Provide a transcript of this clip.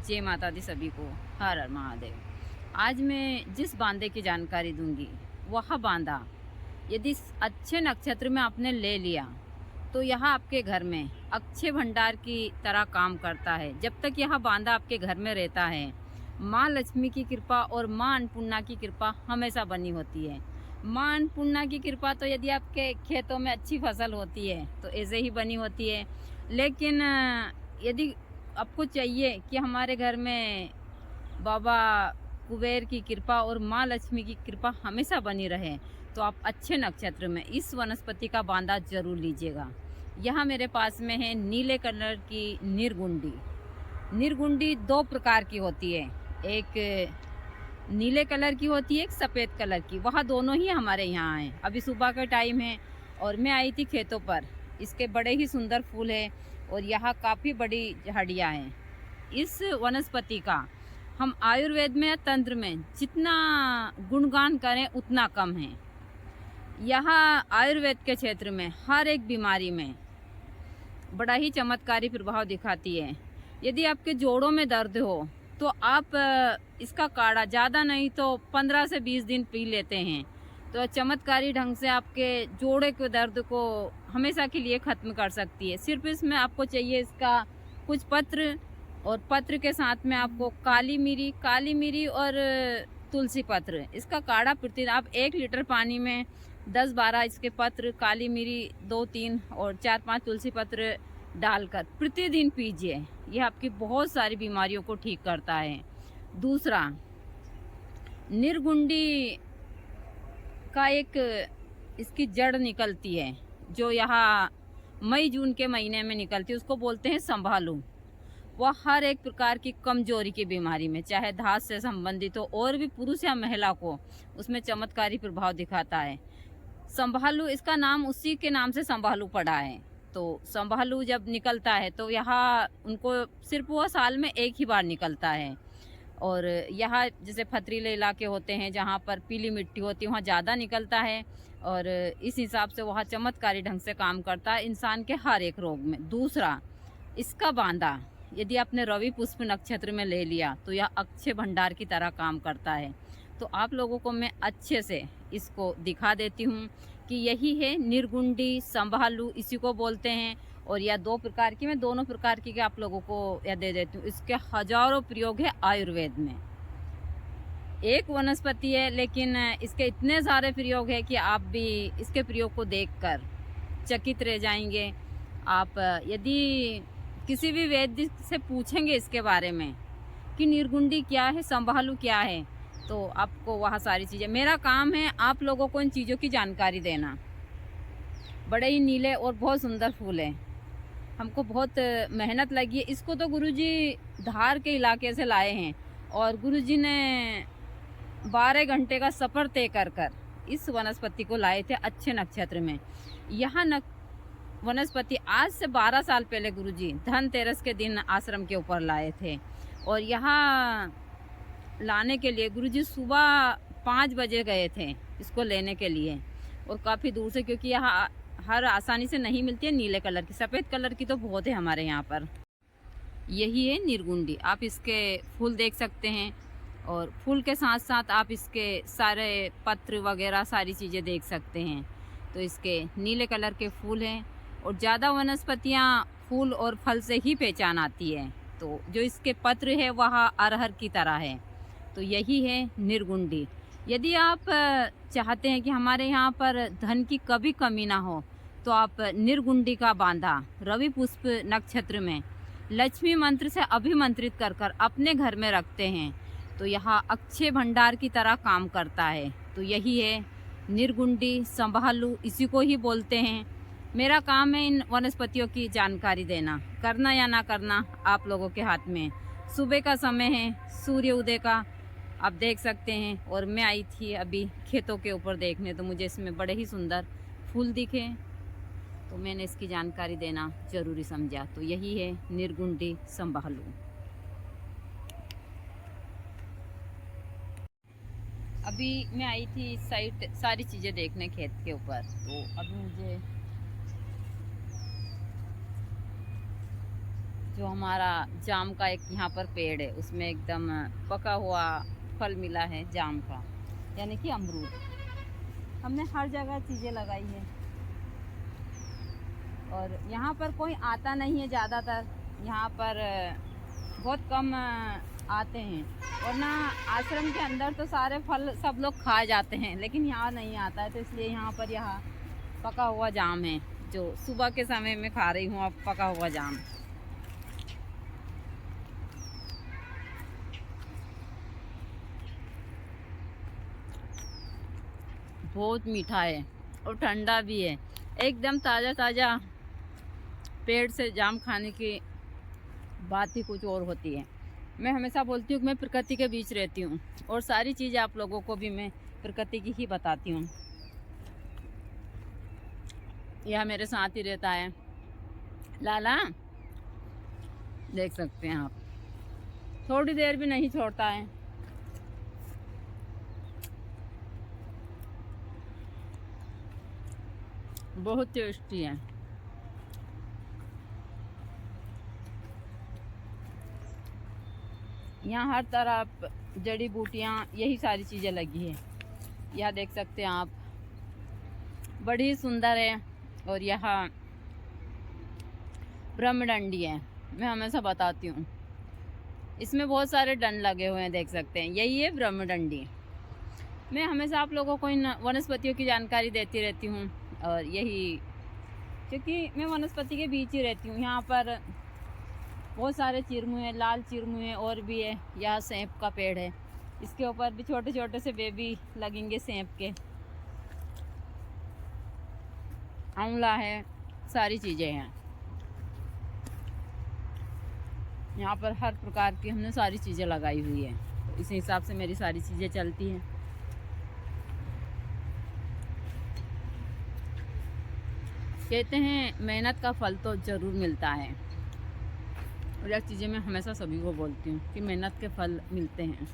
जय माता दी सभी को। हर हर महादेव। आज मैं जिस बांधे की जानकारी दूंगी, वह बांधा यदि अच्छे नक्षत्र में आपने ले लिया तो यह आपके घर में अक्षय भंडार की तरह काम करता है। जब तक यह बांधा आपके घर में रहता है, माँ लक्ष्मी की कृपा और माँ अन्नपूर्णा की कृपा हमेशा बनी होती है। माँ अन्नपूर्णा की कृपा तो यदि आपके खेतों में अच्छी फसल होती है तो ऐसे ही बनी होती है। लेकिन यदि आपको चाहिए कि हमारे घर में बाबा कुबेर की कृपा और माँ लक्ष्मी की कृपा हमेशा बनी रहे, तो आप अच्छे नक्षत्र में इस वनस्पति का बांधा जरूर लीजिएगा। यहाँ मेरे पास में है नीले कलर की निर्गुंडी। निर्गुंडी दो प्रकार की होती है, एक नीले कलर की होती है, एक सफ़ेद कलर की। वह दोनों ही हमारे यहाँ हैं। अभी सुबह का टाइम है और मैं आई थी खेतों पर। इसके बड़े ही सुंदर फूल है और यहाँ काफ़ी बड़ी झाड़ियाँ हैं। इस वनस्पति का हम आयुर्वेद में या तंत्र में जितना गुणगान करें उतना कम है। यह आयुर्वेद के क्षेत्र में हर एक बीमारी में बड़ा ही चमत्कारी प्रभाव दिखाती है। यदि आपके जोड़ों में दर्द हो तो आप इसका काढ़ा ज़्यादा नहीं तो 15 से 20 दिन पी लेते हैं तो चमत्कारी ढंग से आपके जोड़े के दर्द को हमेशा के लिए ख़त्म कर सकती है। सिर्फ इसमें आपको चाहिए इसका कुछ पत्र, और पत्र के साथ में आपको काली मिरी और तुलसी पत्र। इसका काढ़ा प्रतिदिन आप 1 लीटर पानी में 10-12 इसके पत्र, काली मिरी 2-3 और 4-5 तुलसी पत्र डालकर प्रतिदिन पीजिए। यह आपकी बहुत सारी बीमारियों को ठीक करता है। दूसरा, निर्गुंडी का एक इसकी जड़ निकलती है जो यहाँ मई जून के महीने में निकलती है, उसको बोलते हैं संभालू। वह हर एक प्रकार की कमजोरी की बीमारी में, चाहे धात से संबंधित हो और भी पुरुष या महिला को, उसमें चमत्कारी प्रभाव दिखाता है। संभालू, इसका नाम उसी के नाम से संभालू पड़ा है। तो संभालू जब निकलता है तो यहाँ उनको सिर्फ वह साल में एक ही बार निकलता है। और यहाँ जैसे पथरीले इलाके होते हैं जहाँ पर पीली मिट्टी होती है, वहाँ ज़्यादा निकलता है और इस हिसाब से वह चमत्कारी ढंग से काम करता है इंसान के हर एक रोग में। दूसरा, इसका बांधा यदि आपने रवि पुष्प नक्षत्र में ले लिया तो यह अक्षय भंडार की तरह काम करता है। तो आप लोगों को मैं अच्छे से इसको दिखा देती हूँ कि यही है निर्गुंडी, संभालू इसी को बोलते हैं। और यह 2 प्रकार की, मैं दोनों प्रकार की आप लोगों को यह दे देती हूँ। इसके हजारों प्रयोग है आयुर्वेद में। एक वनस्पति है लेकिन इसके इतने सारे प्रयोग है कि आप भी इसके प्रयोग को देखकर चकित रह जाएंगे। आप यदि किसी भी वैद्य से पूछेंगे इसके बारे में कि निर्गुंडी क्या है, संभालू क्या है, तो आपको वह सारी चीज़ें, मेरा काम है आप लोगों को इन चीज़ों की जानकारी देना। बड़े ही नीले और बहुत सुंदर फूल है, हमको बहुत मेहनत लगी है। इसको तो गुरुजी धार के इलाके से लाए हैं और गुरुजी ने 12 घंटे का सफ़र तय कर इस वनस्पति को लाए थे अच्छे नक्षत्र में। यह वनस्पति आज से 12 साल पहले गुरुजी धनतेरस के दिन आश्रम के ऊपर लाए थे और यहाँ लाने के लिए गुरुजी सुबह 5 बजे गए थे इसको लेने के लिए, और काफ़ी दूर से, क्योंकि यहाँ हर आसानी से नहीं मिलती है नीले कलर की। सफ़ेद कलर की तो बहुत है हमारे यहाँ पर। यही है निर्गुंडी। आप इसके फूल देख सकते हैं और फूल के साथ साथ आप इसके सारे पत्र वगैरह सारी चीज़ें देख सकते हैं। तो इसके नीले कलर के फूल हैं और ज़्यादा वनस्पतियाँ फूल और फल से ही पहचान आती है। तो जो इसके पत्र है वह अरहर की तरह है। तो यही है निर्गुंडी। यदि आप चाहते हैं कि हमारे यहाँ पर धन की कभी कमी ना हो तो आप निर्गुंडी का बांधा रवि पुष्प नक्षत्र में लक्ष्मी मंत्र से अभिमंत्रित कर अपने घर में रखते हैं तो यहाँ अक्षय भंडार की तरह काम करता है। तो यही है निर्गुंडी, संभालू इसी को ही बोलते हैं। मेरा काम है इन वनस्पतियों की जानकारी देना, करना या ना करना आप लोगों के हाथ में। सुबह का समय है, सूर्य उदय का आप देख सकते हैं, और मैं आई थी अभी खेतों के ऊपर देखने तो मुझे इसमें बड़े ही सुंदर फूल दिखे तो मैंने इसकी जानकारी देना ज़रूरी समझा। तो यही है निर्गुंडी, संभालू। अभी मैं आई थी इस साइड सारी चीज़ें देखने खेत के ऊपर, तो अभी मुझे जो हमारा जाम का एक यहाँ पर पेड़ है, उसमें एकदम पका हुआ फल मिला है जाम का, यानी कि अमरूद। हमने हर जगह चीज़ें लगाई है और यहाँ पर कोई आता नहीं है ज़्यादातर, यहाँ पर बहुत कम आते हैं, वरना आश्रम के अंदर तो सारे फल सब लोग खा जाते हैं, लेकिन यहाँ नहीं आता है। तो इसलिए यहाँ पर यहाँ पका हुआ जाम है, जो सुबह के समय में खा रही हूँ अब पका हुआ जाम। बहुत मीठा है और ठंडा भी है, एकदम ताज़ा ताज़ा पेड़ से जाम खाने की बात ही कुछ और होती है। मैं हमेशा बोलती हूँ कि मैं प्रकृति के बीच रहती हूँ और सारी चीज़ें आप लोगों को भी मैं प्रकृति की ही बताती हूँ। यह मेरे साथ ही रहता है लाला, देख सकते हैं आप, थोड़ी देर भी नहीं छोड़ता है। बहुत टेस्टी है। यहाँ हर तरफ जड़ी बूटियाँ, यही सारी चीज़ें लगी है। यह देख सकते हैं आप, बड़ी सुंदर है। और यहाँ ब्रह्मडंडी है, मैं हमेशा बताती हूँ, इसमें बहुत सारे डंड लगे हुए हैं, देख सकते हैं, यही है ब्रह्मडंडी। मैं हमेशा आप लोगों को इन वनस्पतियों की जानकारी देती रहती हूँ, और यही क्योंकि मैं वनस्पति के बीच ही रहती हूँ। यहाँ पर बहुत सारे चिरमुए हैं, लाल चिरमुए और भी है। यहाँ सेब का पेड़ है, इसके ऊपर भी छोटे छोटे से बेबी लगेंगे सेब के। आंवला है, सारी चीज़ें हैं यहाँ पर, हर प्रकार की हमने सारी चीज़ें लगाई हुई है। तो इस हिसाब से मेरी सारी चीज़ें चलती हैं। कहते हैं मेहनत का फल तो ज़रूर मिलता है, और यह चीज़ें मैं हमेशा सभी को बोलती हूँ कि मेहनत के फल मिलते हैं।